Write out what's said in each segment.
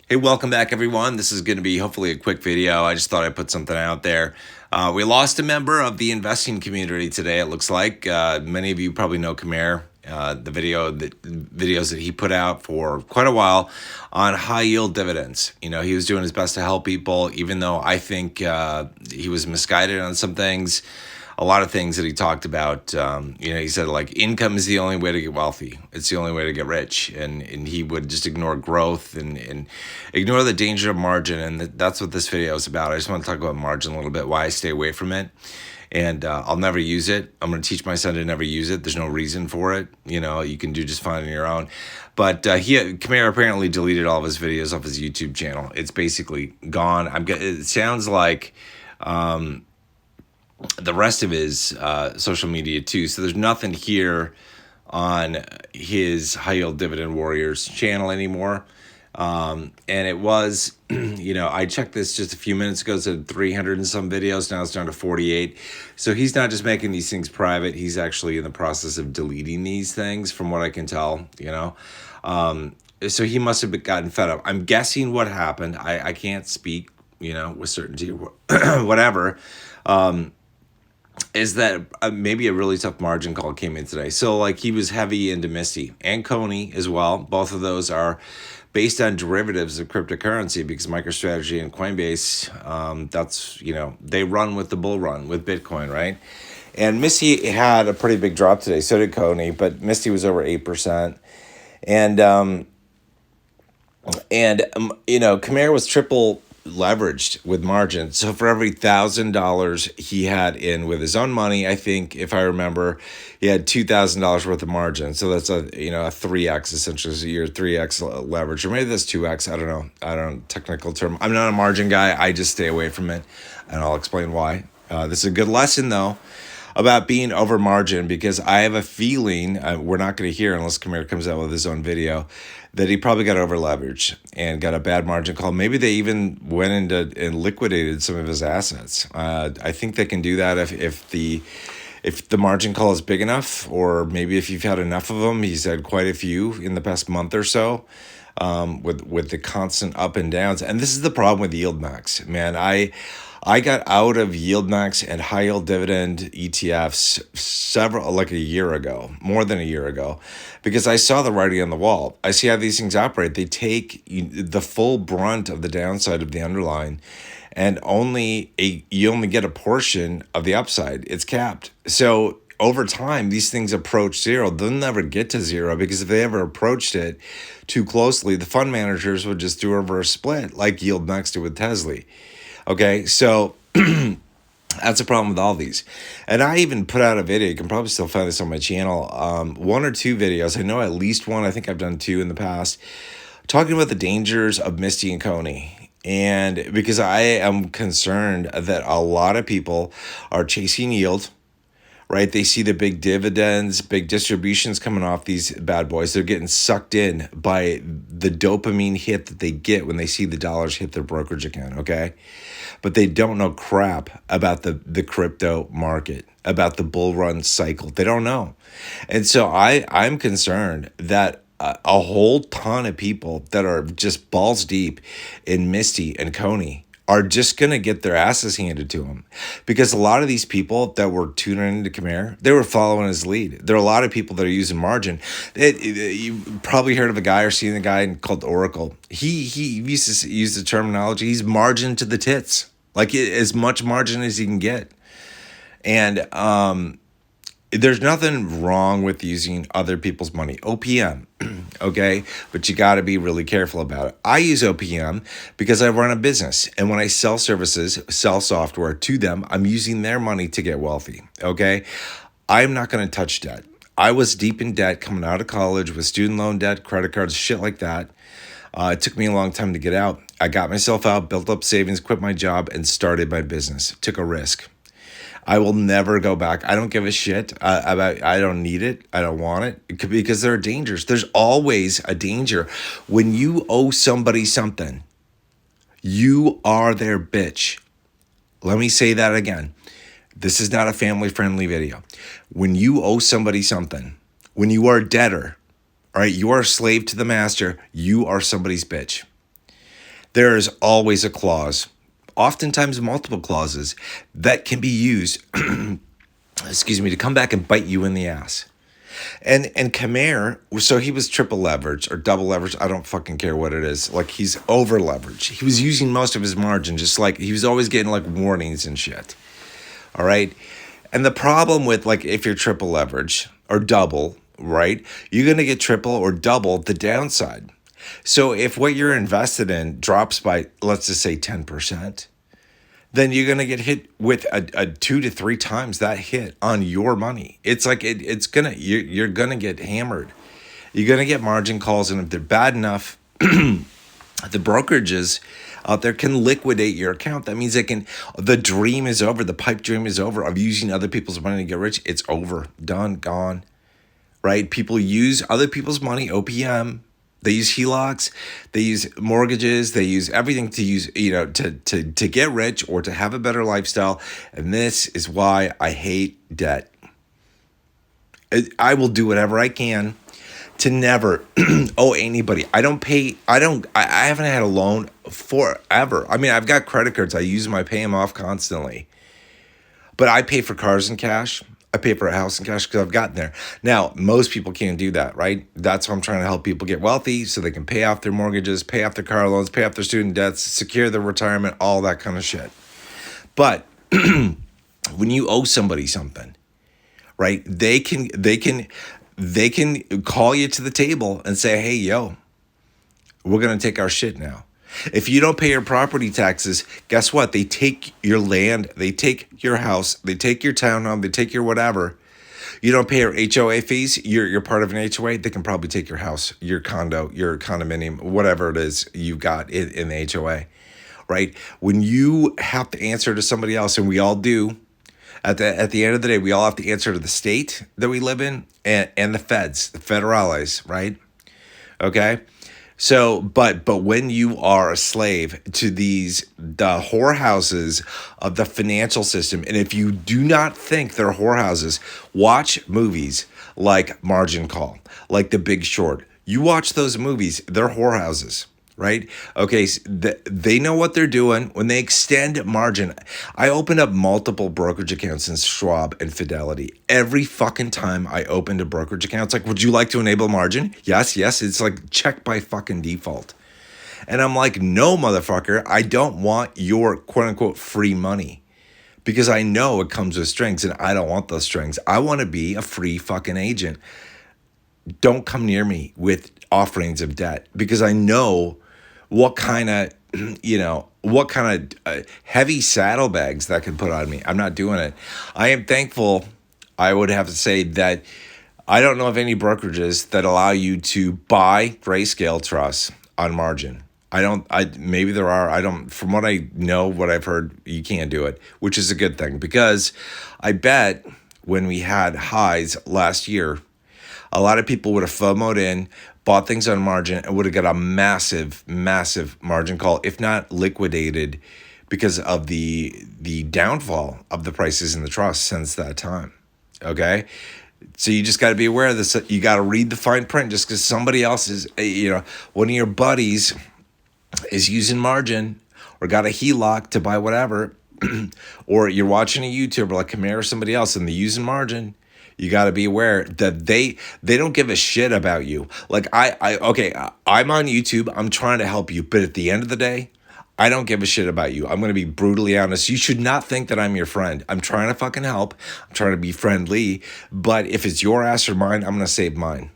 Hey, welcome back, everyone. This is going to be hopefully a quick video. I just thought I'd put something out there. We lost a member of the investing community today, it looks like. Many of you probably know Khmer, the videos that he put out for quite a while on high yield dividends. You know, he was doing his best to help people, even though I think he was misguided on some things. A lot of things that he talked about. He said like income is the only way to get wealthy. It's the only way to get rich, and he would just ignore growth and ignore the danger of margin. And that's what this video is about. I just want to talk about margin a little bit, why I stay away from it. And I'll never use it. I'm going to teach my son to never use it. There's no reason for it. You know, you can do just fine on your own. But Khmer apparently deleted all of his videos off his YouTube channel. It's basically gone. It sounds like the rest of his social media too. So there's nothing here on his High Yield Dividend Warriors channel anymore. And it was, I checked this just a few minutes ago. It said 300 and some videos. Now it's down to 48. So he's not just making these things private. He's actually in the process of deleting these things, from what I can tell, So he must have gotten fed up. I'm guessing what happened. I can't speak, with certainty or whatever. Is that maybe a really tough margin call came in today. So like he was heavy into Misty and Coney as well. Both of those are based on derivatives of cryptocurrency, because MicroStrategy and Coinbase, they run with the bull run with Bitcoin, right? And Misty had a pretty big drop today. So did Coney, but Misty was over 8%. And Khmer was triple leveraged with margin. So for every $1,000 he had in with his own money, I think, if I remember, he had $2,000 worth of margin. So that's a 3x essentially. So you're 3x leverage, or maybe that's 2x. I don't know. I don't know technical term. I'm not a margin guy. I just stay away from it, and I'll explain why. This is a good lesson though about being over margin, because I have a feeling we're not going to hear unless Khmer comes out with his own video that he probably got over leveraged and got a bad margin call. Maybe they even went into and liquidated some of his assets. I think they can do that if the margin call is big enough, or maybe if you've had enough of them. He's had quite a few in the past month or so, with the constant up and downs. And this is the problem with yield max, man. I got out of yield max and high yield dividend ETFs like a year ago, more than a year ago, because I saw the writing on the wall. I see how these things operate. They take the full brunt of the downside of the underlying, and you only get a portion of the upside. It's capped. So over time, these things approach zero. They'll never get to zero, because if they ever approached it too closely, the fund managers would just do a reverse split like yield max did with Tesla. Okay, so that's a problem with all these. And I even put out a video. You can probably still find this on my channel. One or two videos. I know at least one. I think I've done two in the past, talking about the dangers of Misty and Coney. And because I am concerned that a lot of people are chasing yield, right? They see the big dividends, big distributions coming off these bad boys. They're getting sucked in by the dopamine hit that they get when they see the dollars hit their brokerage account, okay? But they don't know crap about the crypto market, about the bull run cycle. They don't know. And so I'm concerned that a whole ton of people that are just balls deep in Misty and Coney are just going to get their asses handed to them, because a lot of these people that were tuning into Khmer, they were following his lead. There are a lot of people that are using margin. You probably heard of a guy or seen a guy called Oracle. He used to use the terminology, he's margin to the tits, like as much margin as he can get. And there's nothing wrong with using other people's money, OPM, okay? But you got to be really careful about it. I use OPM because I run a business, and when I sell services, sell software to them, I'm using their money to get wealthy, okay? I'm not going to touch debt. I was deep in debt coming out of college with student loan debt, credit cards, shit like that. It took me a long time to get out. I got myself out, built up savings, quit my job, and started my business. Took a risk. I will never go back. I don't give a shit about. I don't need it. I don't want it, because there are dangers. There's always a danger. When you owe somebody something, you are their bitch. Let me say that again. This is not a family-friendly video. When you owe somebody something, when you are a debtor, all right, you are a slave to the master, you are somebody's bitch. there is always a clause, oftentimes multiple clauses, that can be used, excuse me, to come back and bite you in the ass. And Khmer, so he was triple leveraged or double leveraged. I don't fucking care what it is. Like, he's over leveraged. He was using most of his margin, just like he was always getting like warnings and shit. All right. And the problem with, like, if you're triple leverage or double, right, you're going to get triple or double the downside. So if what you're invested in drops by, let's just say 10%, then you're going to get hit with a 2 to 3 times that hit on your money. It's like you're going to get hammered. You're going to get margin calls. And if they're bad enough, the brokerages out there can liquidate your account. That means the dream is over. The pipe dream is over of using other people's money to get rich. It's over, done, gone, right? People use other people's money, OPM. They use HELOCs, they use mortgages, they use everything to use, to get rich or to have a better lifestyle. And this is why I hate debt. I will do whatever I can to never owe anybody. I haven't had a loan forever. I mean, I've got credit cards. I use them, I pay them off constantly. But I pay for cars in cash. I pay for a house in cash because I've gotten there. Now, most people can't do that, right? That's why I'm trying to help people get wealthy so they can pay off their mortgages, pay off their car loans, pay off their student debts, secure their retirement, all that kind of shit. But when you owe somebody something, right, they can call you to the table and say, hey, yo, we're going to take our shit now. If you don't pay your property taxes, guess what? They take your land, they take your house, they take your townhome, they take your whatever. You don't pay your HOA fees, you're part of an HOA, they can probably take your house, your condo, your condominium, whatever it is you've got in the HOA, right? When you have to answer to somebody else, and we all do, at the end of the day, we all have to answer to the state that we live in and the feds, the federales, right? Okay? So, but when you are a slave to the whorehouses of the financial system, and if you do not think they're whorehouses, watch movies like Margin Call, like The Big Short. You watch those movies, they're whorehouses, right? Okay, so they know what they're doing when they extend margin. I opened up multiple brokerage accounts in Schwab and Fidelity. Every fucking time I opened a brokerage account, it's like, would you like to enable margin? Yes. It's like check by fucking default. And I'm like, no, motherfucker, I don't want your quote unquote free money. Because I know it comes with strings and I don't want those strings. I want to be a free fucking agent. Don't come near me with offerings of debt because I know what kind of heavy saddlebags that can put on me. I'm not doing it. I am thankful, I would have to say, that I don't know of any brokerages that allow you to buy grayscale trusts on margin. Maybe there are. From what I know, what I've heard, you can't do it, which is a good thing because I bet when we had highs last year, a lot of people would have FOMO'd in, bought things on margin, and would have got a massive, massive margin call, if not liquidated, because of the downfall of the prices in the trust since that time. Okay? So you just got to be aware of this. You got to read the fine print. Just because somebody else is, one of your buddies is using margin or got a HELOC to buy whatever, or you're watching a YouTuber like Khmer or somebody else and they're using margin, you got to be aware that they don't give a shit about you. Like I'm on YouTube. I'm trying to help you. But at the end of the day, I don't give a shit about you. I'm going to be brutally honest. You should not think that I'm your friend. I'm trying to fucking help. I'm trying to be friendly. But if it's your ass or mine, I'm going to save mine.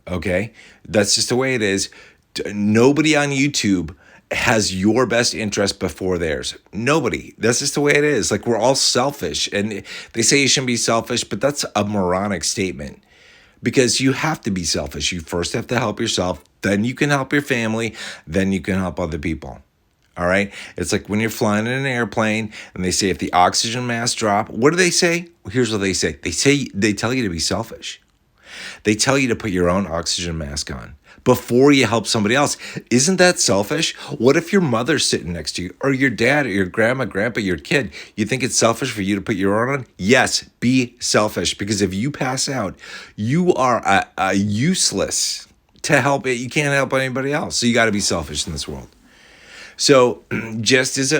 Okay? That's just the way it is. Nobody on YouTube has your best interest before theirs. Nobody. That's just the way it is. Like, we're all selfish. And they say you shouldn't be selfish, but that's a moronic statement. Because you have to be selfish. You first have to help yourself. Then you can help your family. Then you can help other people. All right? It's like when you're flying in an airplane and they say if the oxygen mask drop, what do they say? Well, here's what they say. They tell you to be selfish. They tell you to put your own oxygen mask on before you help somebody else. Isn't that selfish? What if your mother's sitting next to you, or your dad, or your grandma, grandpa, your kid? You think it's selfish for you to put your own on? Yes, be selfish, because if you pass out, you are useless to help it. You can't help anybody else. So you got to be selfish in this world. So just as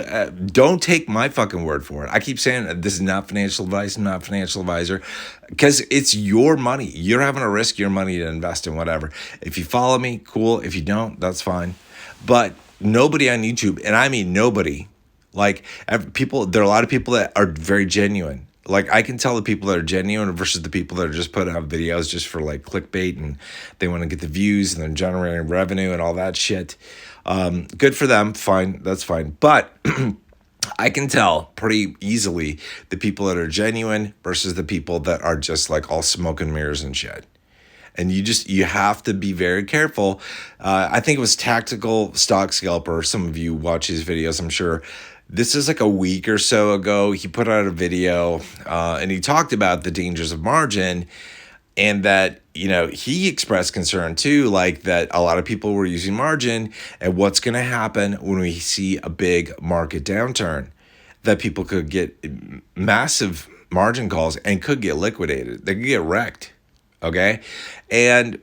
don't take my fucking word for it. I keep saying this is not financial advice. I'm not a financial advisor because it's your money. You're having to risk your money to invest in whatever. If you follow me, cool. If you don't, that's fine. But nobody on YouTube, and I mean nobody, like people, there are a lot of people that are very genuine. Like I can tell the people that are genuine versus the people that are just putting out videos just for like clickbait and they want to get the views and they're generating revenue and all that shit. Good for them. Fine. That's fine. But I can tell pretty easily the people that are genuine versus the people that are just like all smoke and mirrors and shit. And you have to be very careful. I think it was Tactical Stock Scalper. Some of you watch his videos, I'm sure. This is like a week or so ago. He put out a video and he talked about the dangers of margin, and that, he expressed concern too, like that a lot of people were using margin and what's going to happen when we see a big market downturn, that people could get massive margin calls and could get liquidated. They could get wrecked. Okay. And,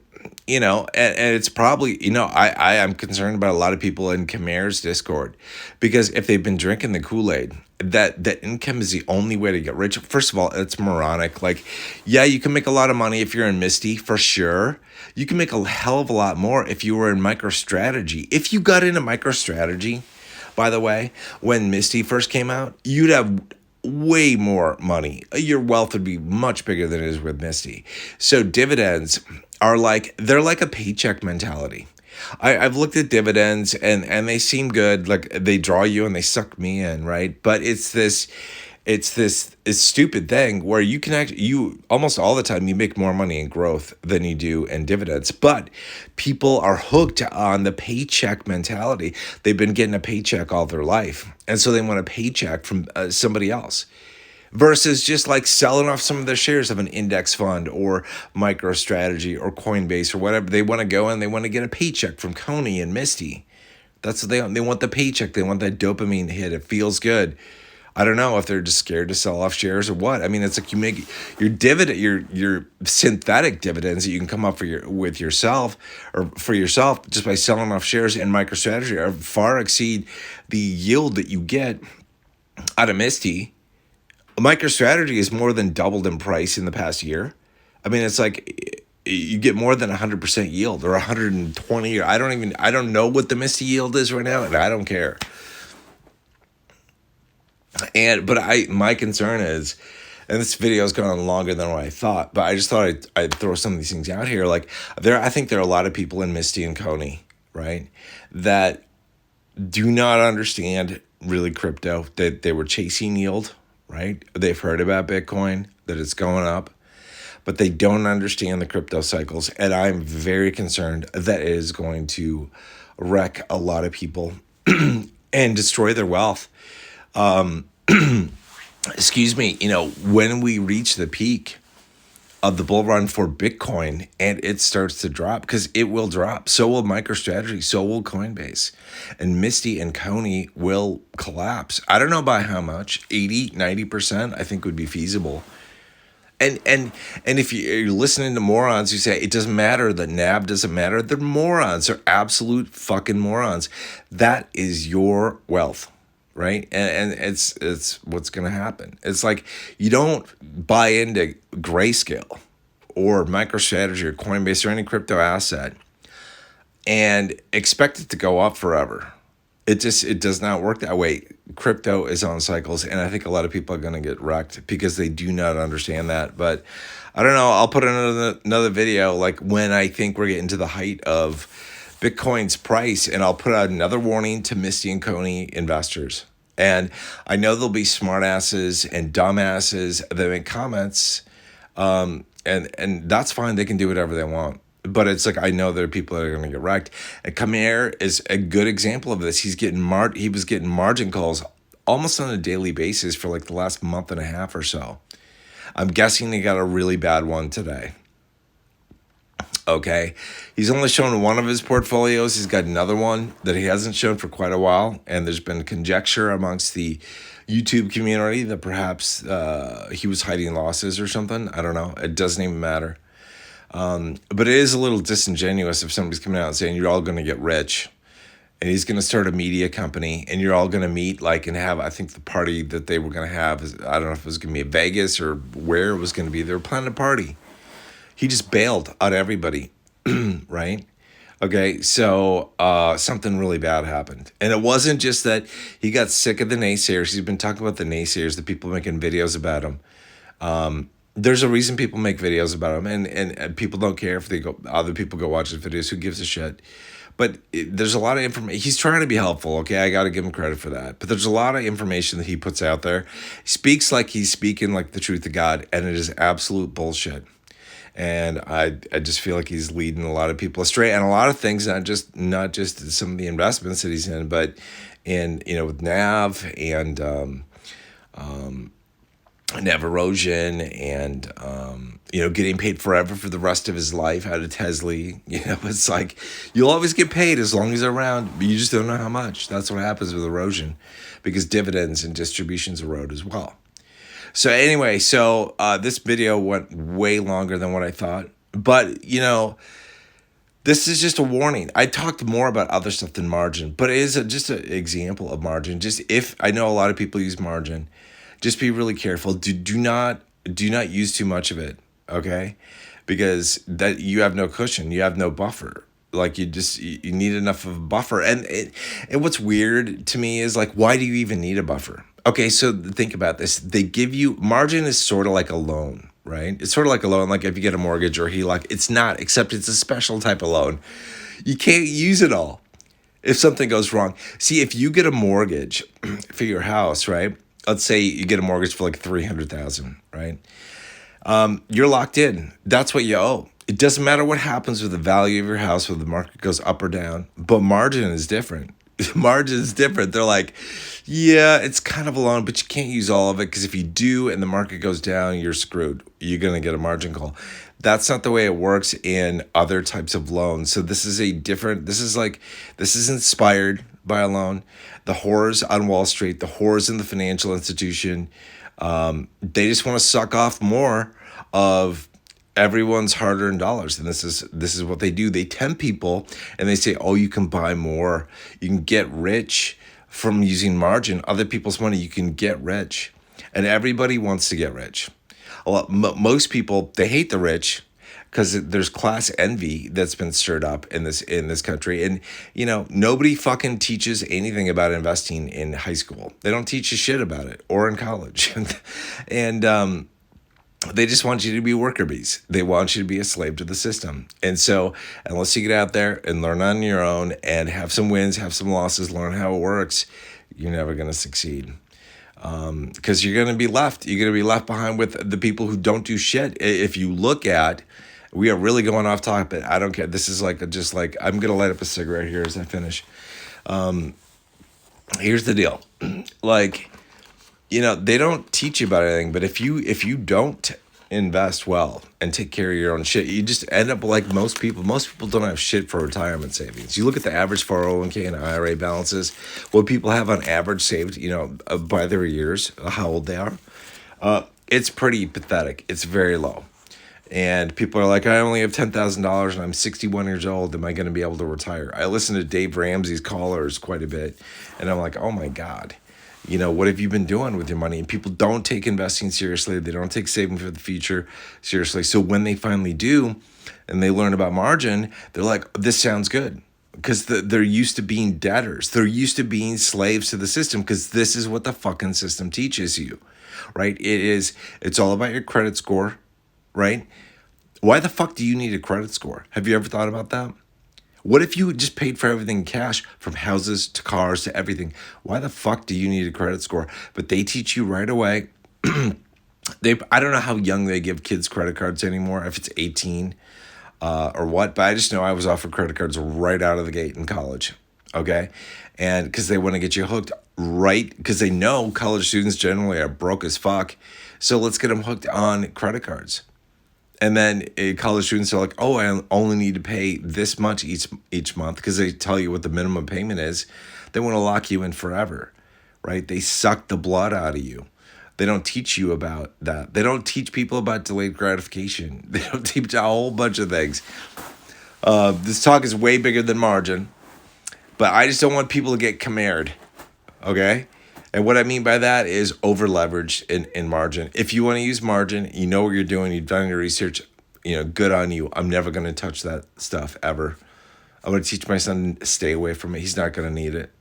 and it's probably, I am concerned about a lot of people in Khmer's Discord, because if they've been drinking the Kool-Aid, that income is the only way to get rich. First of all, it's moronic. Like, yeah, you can make a lot of money if you're in Misty, for sure. You can make a hell of a lot more if you were in MicroStrategy. If you got into MicroStrategy, by the way, when Misty first came out, you'd have way more money. Your wealth would be much bigger than it is with Misty. So dividends they're like a paycheck mentality. I've looked at dividends and they seem good. Like they draw you and they suck me in, right? But it's stupid thing where you almost all the time you make more money in growth than you do in dividends. But people are hooked on the paycheck mentality. They've been getting a paycheck all their life, and so they want a paycheck from somebody else, versus just like selling off some of their shares of an index fund or MicroStrategy or Coinbase or whatever. They want to go and they want to get a paycheck from Coney and Misty. That's what they want. They want the paycheck. They want that dopamine hit. It feels good. I don't know if they're just scared to sell off shares or what. I mean, it's like you make your dividend, your synthetic dividends that you can come up with yourself or for yourself just by selling off shares in MicroStrategy are far exceed the yield that you get out of Misty. MicroStrategy is more than doubled in price in the past year. I mean, it's like you get more than 100% yield or 120, or I don't know what the Misty yield is right now, and I don't care. But my concern is, and this video has gone on longer than what I thought, but I just thought I'd throw some of these things out here. Like I think there are a lot of people in Misty and Coney, right, that do not understand really crypto, that they were chasing yield, right? They've heard about Bitcoin, that it's going up, but they don't understand the crypto cycles. And I'm very concerned that it is going to wreck a lot of people and destroy their wealth. Excuse me, when we reach the peak of the bull run for Bitcoin and it starts to drop, because it will drop, so will MicroStrategy, so will Coinbase, and Misty and Coney will collapse. I don't know by how much, 80-90% I think would be feasible. And if you're listening to morons who say it doesn't matter, the NAB doesn't matter, they're morons. They're absolute fucking morons. That is your wealth. Right. And it's what's going to happen. It's like you don't buy into Grayscale or MicroStrategy or Coinbase or any crypto asset and expect it to go up forever. It does not work that way. Crypto is on cycles, and I think a lot of people are going to get wrecked because they do not understand that. But I don't know. I'll put another video like when I think we're getting to the height of Bitcoin's price, and I'll put out another warning to Misty and Coney investors. And I know there'll be smartasses and dumbasses that make comments, and that's fine. They can do whatever they want. But it's like I know there are people that are going to get wrecked. And Khmer'ed is a good example of this. He was getting margin calls almost on a daily basis for like the last month and a half or so. I'm guessing he got a really bad one today. Okay, he's only shown one of his portfolios. He's got another one that he hasn't shown for quite a while, and there's been conjecture amongst the YouTube community that perhaps he was hiding losses or something. I don't know. It doesn't even matter. But it is a little disingenuous if somebody's coming out and saying you're all going to get rich and he's going to start a media company, and you're all going to meet like and have. I think the party that they were going to have is, I don't know if it was going to be in Vegas or where it was going to be. They were planning a party. He just bailed on everybody, right? Okay, so something really bad happened. And it wasn't just that he got sick of the naysayers. He's been talking about the naysayers, the people making videos about him. There's a reason people make videos about him, and people don't care if they go, other people go watch the videos. Who gives a shit? But there's a lot of information. He's trying to be helpful. Okay, I got to give him credit for that. But there's a lot of information that he puts out there. He speaks like he's speaking like the truth of God, and it is absolute bullshit. And I just feel like he's leading a lot of people astray, and a lot of things, not just some of the investments that he's in, but in, with Nav and Nav erosion, and getting paid forever for the rest of his life out of Tesla. It's like you'll always get paid as long as they're around, but you just don't know how much. That's what happens with erosion, because dividends and distributions erode as well. So anyway, this video went way longer than what I thought. But, this is just a warning. I talked more about other stuff than margin, but it is just an example of margin. Just if I know a lot of people use margin, just be really careful. Do not use too much of it, okay? Because that you have no cushion, you have no buffer. Like you need enough of a buffer. And what's weird to me is like, why do you even need a buffer? Okay, so think about this. They give you, margin is sort of like a loan, right? It's sort of like a loan, like if you get a mortgage or HELOC. It's not, except it's a special type of loan. You can't use it all if something goes wrong. See, if you get a mortgage for your house, right? Let's say you get a mortgage for like $300,000, right? You're locked in. That's what you owe. It doesn't matter what happens with the value of your house, whether the market goes up or down. But margin is different. Margin is different. They're like, yeah, it's kind of a loan, but you can't use all of it, because if you do and the market goes down, you're screwed. You're going to get a margin call. That's not the way it works in other types of loans. So this is inspired by a loan. The whores on Wall Street, the whores in the financial institution, they just want to suck off more of everyone's hard-earned dollars. And this is what they do. They tempt people, and they say, oh, you can buy more, you can get rich from using margin, other people's money. You can get rich, and everybody wants to get rich. Most people, they hate the rich, because there's class envy that's been stirred up in this country. And nobody fucking teaches anything about investing in high school. They don't teach you shit about it, or in college. And they just want you to be worker bees. They want you to be a slave to the system. And so unless you get out there and learn on your own and have some wins, have some losses, learn how it works, you're never going to succeed. Because you're going to be left. You're going to be left behind with the people who don't do shit. If you look at, we are really going off topic. I don't care. This is I'm going to light up a cigarette here as I finish. Here's the deal. They don't teach you about anything, but if you don't invest well and take care of your own shit, you just end up like most people. Most people don't have shit for retirement savings. You look at the average 401k and IRA balances, what people have on average saved, by their years, how old they are. It's pretty pathetic. It's very low. And people are like, I only have $10,000 and I'm 61 years old. Am I going to be able to retire? I listen to Dave Ramsey's callers quite a bit, and I'm like, oh my God. What have you been doing with your money? And people don't take investing seriously. They don't take saving for the future seriously. So when they finally do, and they learn about margin, they're like, this sounds good. Because they're used to being debtors. They're used to being slaves to the system, because this is what the fucking system teaches you, right? It's all about your credit score, right? Why the fuck do you need a credit score? Have you ever thought about that? What if you just paid for everything in cash, from houses to cars to everything? Why the fuck do you need a credit score? But they teach you right away. I don't know how young they give kids credit cards anymore, if it's 18 or what, but I just know I was offered credit cards right out of the gate in college, okay? And because they want to get you hooked, right? Because they know college students generally are broke as fuck, so let's get them hooked on credit cards. And then college students are like, oh, I only need to pay this much each month, because they tell you what the minimum payment is. They want to lock you in forever, right? They suck the blood out of you. They don't teach you about that. They don't teach people about delayed gratification. They don't teach a whole bunch of things. This talk is way bigger than margin. But I just don't want people to get Khmer'ed. Okay. And what I mean by that is over leveraged in margin. If you want to use margin, you know what you're doing, you've done your research, good on you. I'm never going to touch that stuff ever. I'm going to teach my son to stay away from it. He's not going to need it.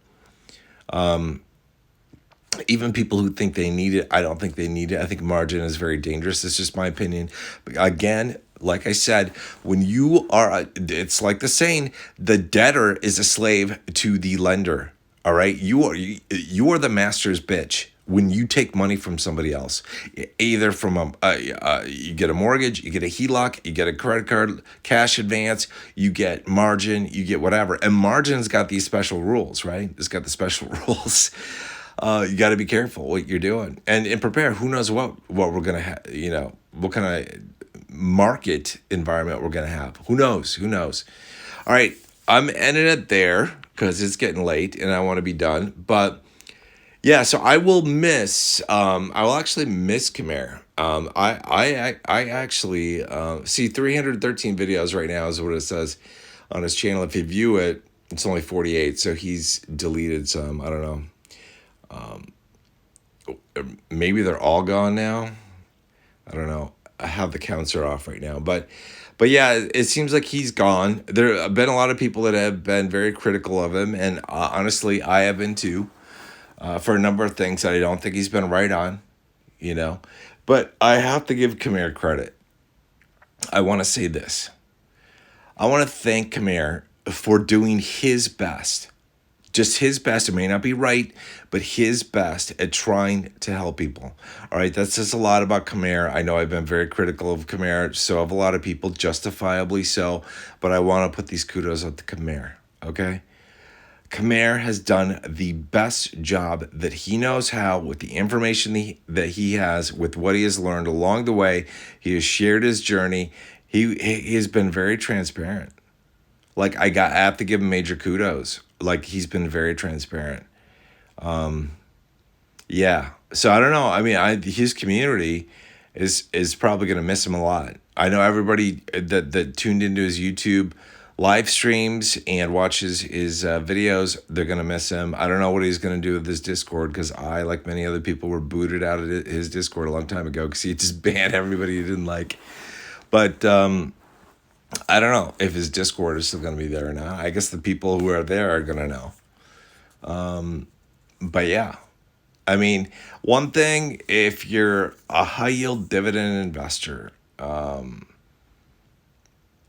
Even people who think they need it, I don't think they need it. I think margin is very dangerous. It's just my opinion. But again, like I said, when you are, it's like the saying, the debtor is a slave to the lender. All right, you are the master's bitch when you take money from somebody else, either from you get a mortgage, you get a HELOC, you get a credit card, cash advance, you get margin, you get whatever, and margin's got these special rules, right? It's got the special rules. You got to be careful what you're doing and prepare. Who knows what we're gonna have? What kind of market environment we're gonna have? Who knows? Who knows? All right, I'm ending it there because it's getting late and I want to be done. But yeah, so I will miss. I will actually miss Khmer. I actually see 313 videos right now is what it says on his channel. If you view it, it's only 48. So he's deleted some. I don't know. Maybe they're all gone now. I don't know how the counts are off right now, but yeah, it seems like he's gone. There have been a lot of people that have been very critical of him, and honestly, I have been too, for a number of things that I don't think he's been right on, But I have to give Khmer credit. I want to say this. I want to thank Khmer for doing his best. Just his best. It may not be right, but his best at trying to help people. All right, that says a lot about Khmer. I know I've been very critical of Khmer, so have a lot of people, justifiably so, but I want to put these kudos out to Khmer, okay? Khmer has done the best job that he knows how with the information that he has, with what he has learned along the way. He has shared his journey. He has been very transparent. Like, I have to give him major kudos. Like, he's been very transparent. Yeah. So I don't know. I mean, his community is probably going to miss him a lot. I know everybody that tuned into his YouTube live streams and watches his videos, they're going to miss him. I don't know what he's going to do with his Discord, because I, like many other people, were booted out of his Discord a long time ago because he just banned everybody he didn't like. But I don't know if his Discord is still going to be there or not. I guess the people who are there are going to know. But yeah, I mean, one thing, if you're a high yield dividend investor,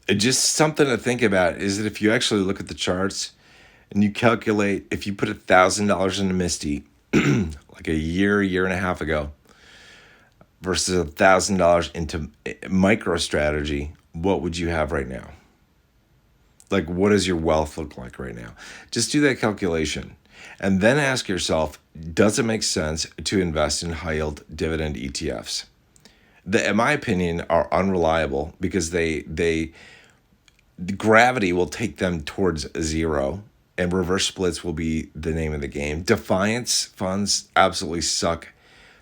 just something to think about is that if you actually look at the charts and you calculate, if you put $1,000 into Misty like a year and a half ago versus $1,000 into MicroStrategy, what would you have right now? Like, what does your wealth look like right now? Just do that calculation and then ask yourself, does it make sense to invest in high yield dividend ETFs? That, in my opinion, are unreliable because the gravity will take them towards zero, and reverse splits will be the name of the game. Defiance funds absolutely suck.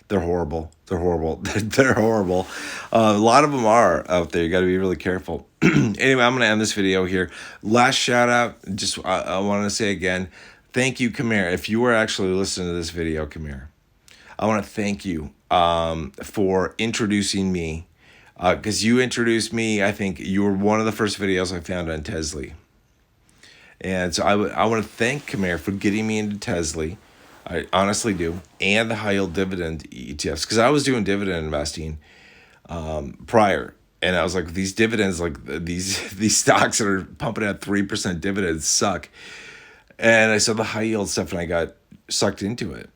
They're horrible. They're horrible. They're horrible. A lot of them are out there. You got to be really careful. Anyway, I'm going to end this video here. Last shout out. Just I want to say again, thank you, Khmer. If you were actually listening to this video, Khmer, I want to thank you for introducing me. Because you introduced me. I think you were one of the first videos I found on Tesla. And so I want to thank Khmer for getting me into Tesla. I honestly do. And the high yield dividend ETFs. Because I was doing dividend investing prior. And I was like, these dividends, like these stocks that are pumping out 3% dividends suck. And I saw the high yield stuff and I got sucked into it.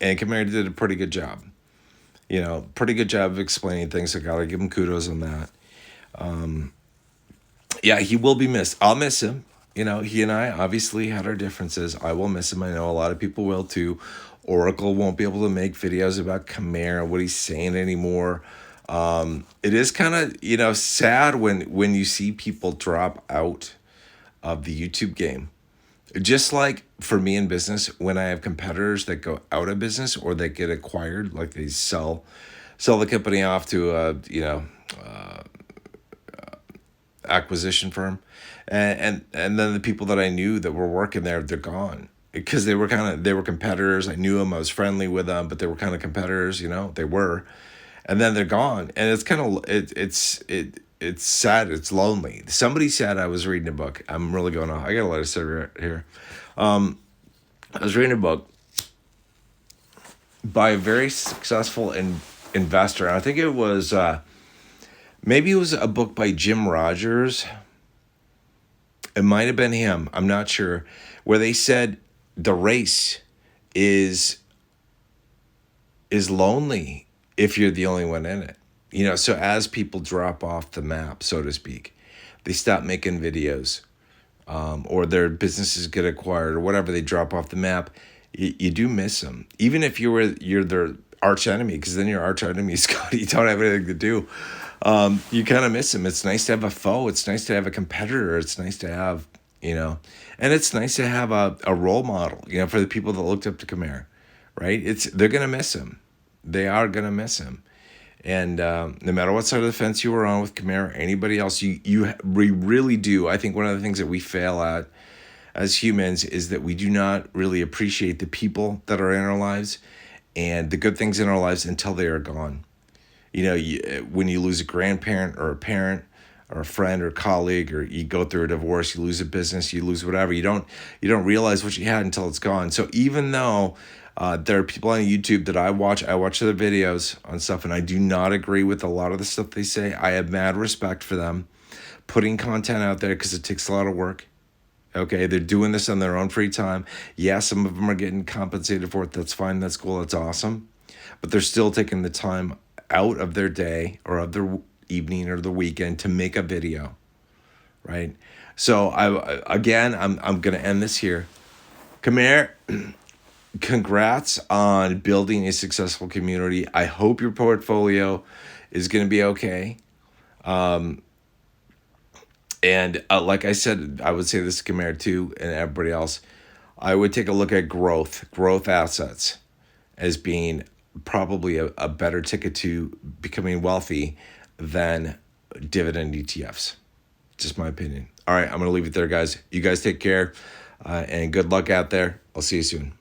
And Khmer did a pretty good job. Pretty good job of explaining things. So I gotta give him kudos on that. Yeah, he will be missed. I'll miss him. He and I obviously had our differences. I will miss him. I know a lot of people will too. Oracle won't be able to make videos about Khmer and what he's saying anymore. It is kind of, sad when you see people drop out of the YouTube game. Just like for me in business, when I have competitors that go out of business or that get acquired, like they sell the company off to acquisition firm, and then the people that I knew that were working there, they're gone because they were competitors. I knew them, I was friendly with them, but they were kind of competitors, they were, and then they're gone, and it's kind of it's sad, it's lonely. Somebody said, I was reading a book. I'm really going off. I gotta light a cigarette here. I was reading a book by a very successful investor. I think it was maybe it was a book by Jim Rogers. It might have been him. I'm not sure. Where they said the race is lonely if you're the only one in it. So as people drop off the map, so to speak, they stop making videos, or their businesses get acquired or whatever, they drop off the map. You do miss them, even if you're their arch enemy, because then your arch enemy is gone. You don't have anything to do. You kind of miss them. It's nice to have a foe. It's nice to have a competitor. It's nice to have, and it's nice to have a role model, for the people that looked up to Khmer, right? They're gonna miss him. They are gonna miss him. And no matter what side of the fence you were on with Khmer or anybody else, we really do. I think one of the things that we fail at as humans is that we do not really appreciate the people that are in our lives and the good things in our lives until they are gone. When you lose a grandparent or a parent or a friend or a colleague, or you go through a divorce, you lose a business, you lose whatever, you don't realize what you had until it's gone. So even though there are people on YouTube that I watch their videos on stuff, and I do not agree with a lot of the stuff they say. I have mad respect for them putting content out there because it takes a lot of work. Okay, they're doing this on their own free time. Yeah, some of them are getting compensated for it. That's fine. That's cool. That's awesome. But they're still taking the time out of their day or of their evening or the weekend to make a video, right? So I'm going to end this here. Khmer, congrats on building a successful community. I hope your portfolio is going to be okay. And like I said, I would say this to Khmer too and everybody else. I would take a look at growth assets as being probably a better ticket to becoming wealthy than dividend ETFs. Just my opinion. All right, I'm going to leave it there, guys. You guys take care, and good luck out there. I'll see you soon.